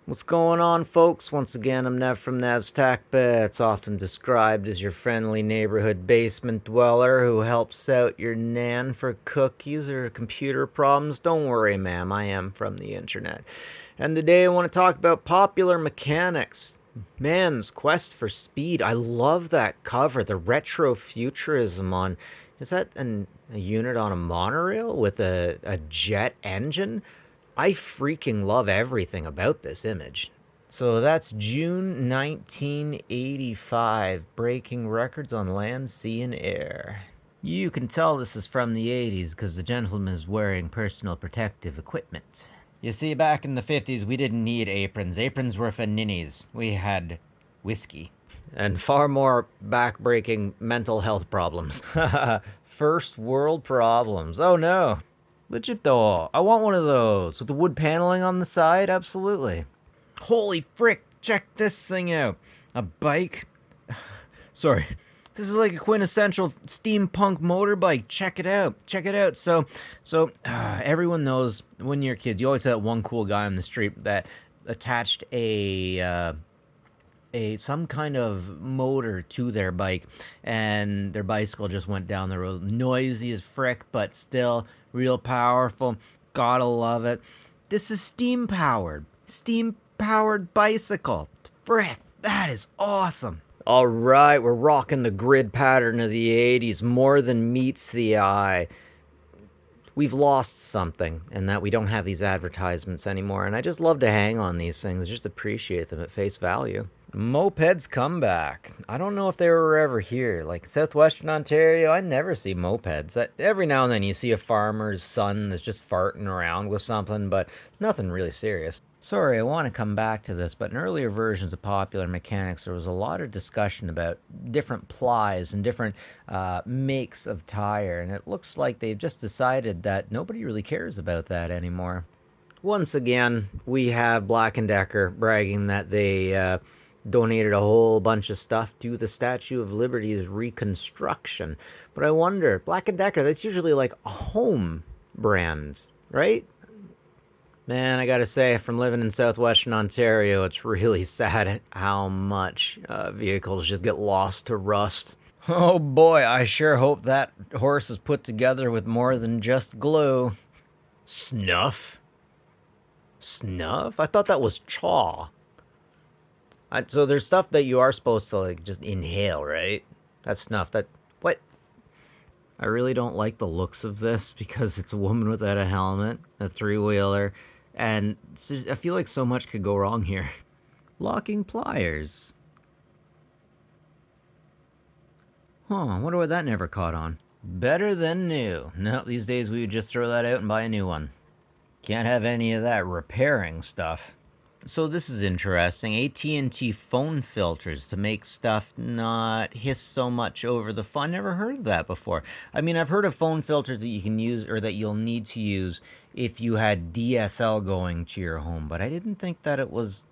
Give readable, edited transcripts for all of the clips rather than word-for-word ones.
What's going on, folks? Once again, I'm Nev from Nev's Tech Bits, often described as your friendly neighborhood basement dweller who helps out your nan for cookies or computer problems. Don't worry, ma'am, I am from the internet. And today I want to talk about popular mechanics. Man's quest for speed. I love that cover, the retro futurism on. Is that a unit on a monorail with a jet engine? I freaking love everything about this image. So that's June 1985, breaking records on land, sea, and air. You can tell this is from the 80s because the gentleman is wearing personal protective equipment. You see, back in the 50s, we didn't need aprons. Aprons were for ninnies. We had whiskey. And far more back-breaking mental health problems. First world problems. Oh no. Legit though, I want one of those with the wood paneling on the side. Absolutely. Holy frick! Check this thing out. A bike. Sorry. This is like a quintessential steampunk motorbike. Check it out. Check it out. Everyone knows when you're kids, you always had that one cool guy on the street that attached a some kind of motor to their bike, and their bicycle just went down the road. Noisy as frick, but still real powerful. Gotta love it. This is steam powered bicycle. Frick, that is awesome. All right, we're rocking the grid pattern of the 80s. More than meets the eye. We've lost something in that we don't have these advertisements anymore, and I just love to hang on these things, just appreciate them at face value. Mopeds come back. I don't know if they were ever here. Like southwestern Ontario, I never see mopeds. Every now and then you see a farmer's son that's just farting around with something, but nothing really serious. Sorry, I want to come back to this, but in earlier versions of Popular Mechanics, there was a lot of discussion about different plies and different makes of tire, and it looks like they've just decided that nobody really cares about that anymore. Once again, we have Black & Decker bragging that they donated a whole bunch of stuff to the Statue of Liberty's reconstruction. But I wonder, Black & Decker, that's usually like a home brand, right? Man, I gotta say, from living in southwestern Ontario, it's really sad how much vehicles just get lost to rust. Oh boy, I sure hope that horse is put together with more than just glue. Snuff? Snuff? I thought that was chaw. So there's stuff that you are supposed to like just inhale, right? That's snuff. What? I really don't like the looks of this because it's a woman without a helmet, a three-wheeler, and I feel like so much could go wrong here. Locking pliers. Huh, I wonder what that never caught on. Better than new. No, these days we would just throw that out and buy a new one. Can't have any of that repairing stuff. So this is interesting. AT&T phone filters to make stuff not hiss so much over the phone. I never heard of that before. I mean, I've heard of phone filters that you can use or that you'll need to use if you had DSL going to your home, but I didn't think that it was...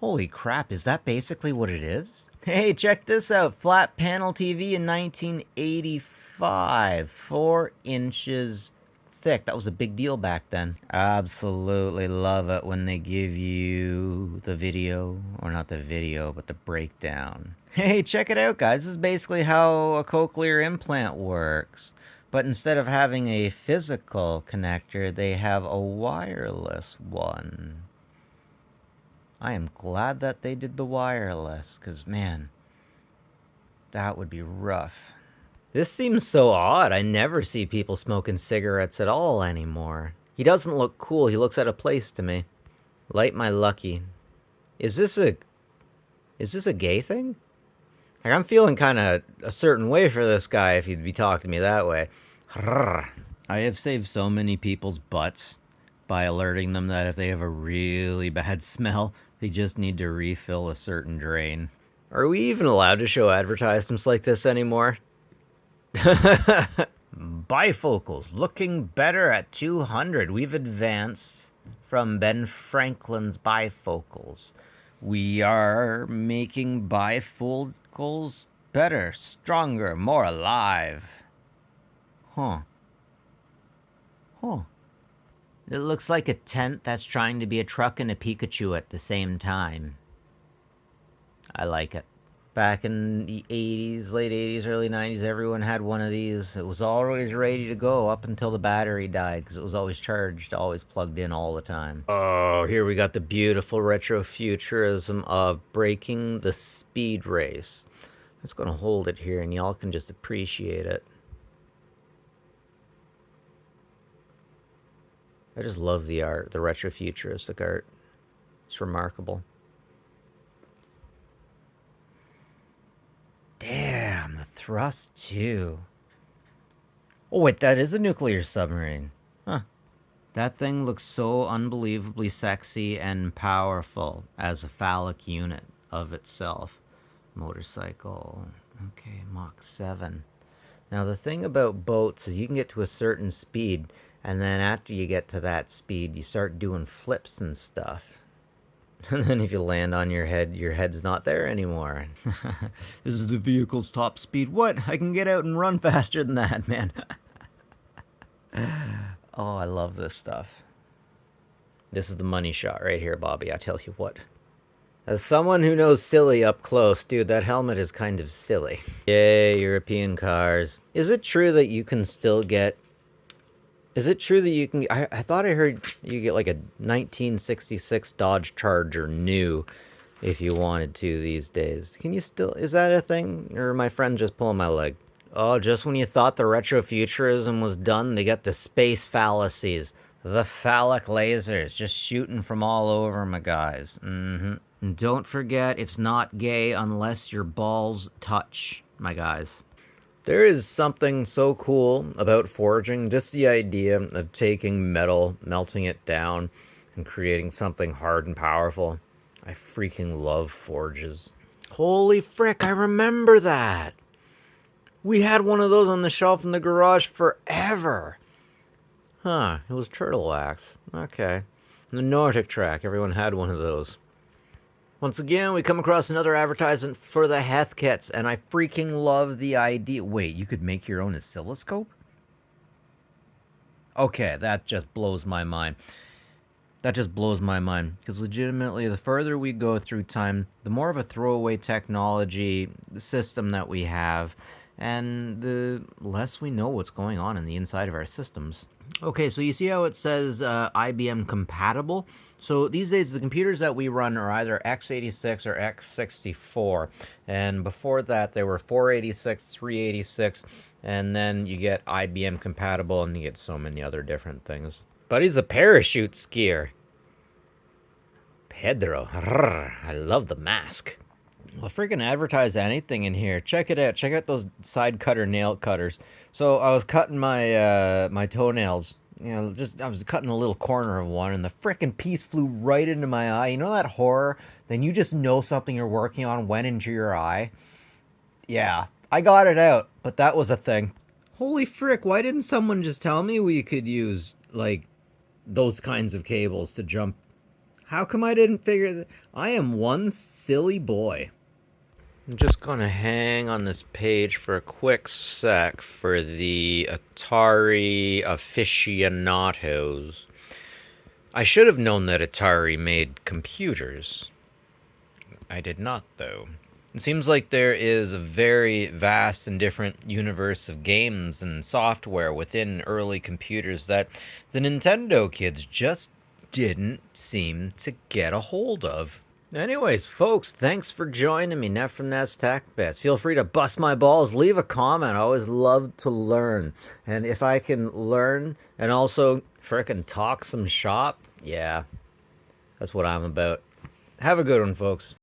Holy crap, is that basically what it is? Hey, check this out. Flat panel TV in 1985. 4 inches thick. That was a big deal back then. Absolutely love it when they give you the video, or not the video, but the breakdown. Hey, check it out, guys. This is basically how a cochlear implant works. But instead of having a physical connector, they have a wireless one. I am glad that they did the wireless, because, man, that would be rough. This seems so odd. I never see people smoking cigarettes at all anymore. He doesn't look cool. He looks out of place to me. Light my lucky. Is this a gay thing? Like, I'm feeling kind of a certain way for this guy if he'd be talking to me that way. I have saved so many people's butts by alerting them that if they have a really bad smell, they just need to refill a certain drain. Are we even allowed to show advertisements like this anymore? Bifocals looking better at 200. We've advanced from Ben Franklin's bifocals. We are making bifocals better, stronger, more alive. Huh. It looks like a tent that's trying to be a truck and a Pikachu at the same time. I like it. Back in the 80s, late 80s, early 90s, everyone had one of these. It was always ready to go up until the battery died because it was always charged, always plugged in all the time. Oh, here we got the beautiful retrofuturism of breaking the speed race. I'm just going to hold it here and y'all can just appreciate it. I just love the art, the retrofuturistic art. It's remarkable. Damn, the thrust too. Oh wait, that is a nuclear submarine. Huh. That thing looks so unbelievably sexy and powerful as a phallic unit of itself. Motorcycle. Okay, Mach 7. Now the thing about boats is you can get to a certain speed, and then after you get to that speed, you start doing flips and stuff. And then if you land on your head's not there anymore. This is the vehicle's top speed. What? I can get out and run faster than that, man. Oh, I love this stuff. This is the money shot right here, Bobby. I tell you what. As someone who knows silly up close, dude, that helmet is kind of silly. Yay, European cars. Is it true that you can still get... Is it true that you can... I thought I heard you get like a 1966 Dodge Charger new if you wanted to these days. Can you still... Is that a thing? Or my friend just pulling my leg? Oh, just when you thought the retrofuturism was done, they got the space fallacies. The phallic lasers just shooting from all over, my guys. And don't forget, it's not gay unless your balls touch, my guys. There is something so cool about forging, just the idea of taking metal, melting it down, and creating something hard and powerful. I freaking love forges. Holy frick, I remember that! We had one of those on the shelf in the garage forever. Huh, it was turtle wax. Okay. The Nordic track, everyone had one of those. Once again, we come across another advertisement for the Heathkits, and I freaking love the idea. Wait, you could make your own oscilloscope? Okay, that just blows my mind. That just blows my mind. Because legitimately, the further we go through time, the more of a throwaway technology system that we have, and the less we know what's going on in the inside of our systems. Okay, so you see how it says IBM compatible? So these days, the computers that we run are either x86 or x64. And before that, they were 486, 386, and then you get IBM compatible, and you get so many other different things. But he's a parachute skier. Pedro. I love the mask. Well, freaking advertise anything in here. Check it out. Check out those side cutter nail cutters. So I was cutting my my toenails. You know, I was cutting a little corner of one, and the freaking piece flew right into my eye. You know that horror? Then you just know something you're working on went into your eye. Yeah, I got it out, but that was a thing. Holy frick! Why didn't someone just tell me we could use like those kinds of cables to jump? How come I didn't figure that? I am one silly boy. I'm just gonna hang on this page for a quick sec for the Atari aficionados. I should have known that Atari made computers. I did not, though. It seems like there is a very vast and different universe of games and software within early computers that the Nintendo kids just didn't seem to get a hold of. Anyways, folks, thanks for joining me. Net from Nets Tech Bits. Feel free to bust my balls. Leave a comment. I always love to learn. And if I can learn and also frickin' talk some shop, yeah, that's what I'm about. Have a good one, folks.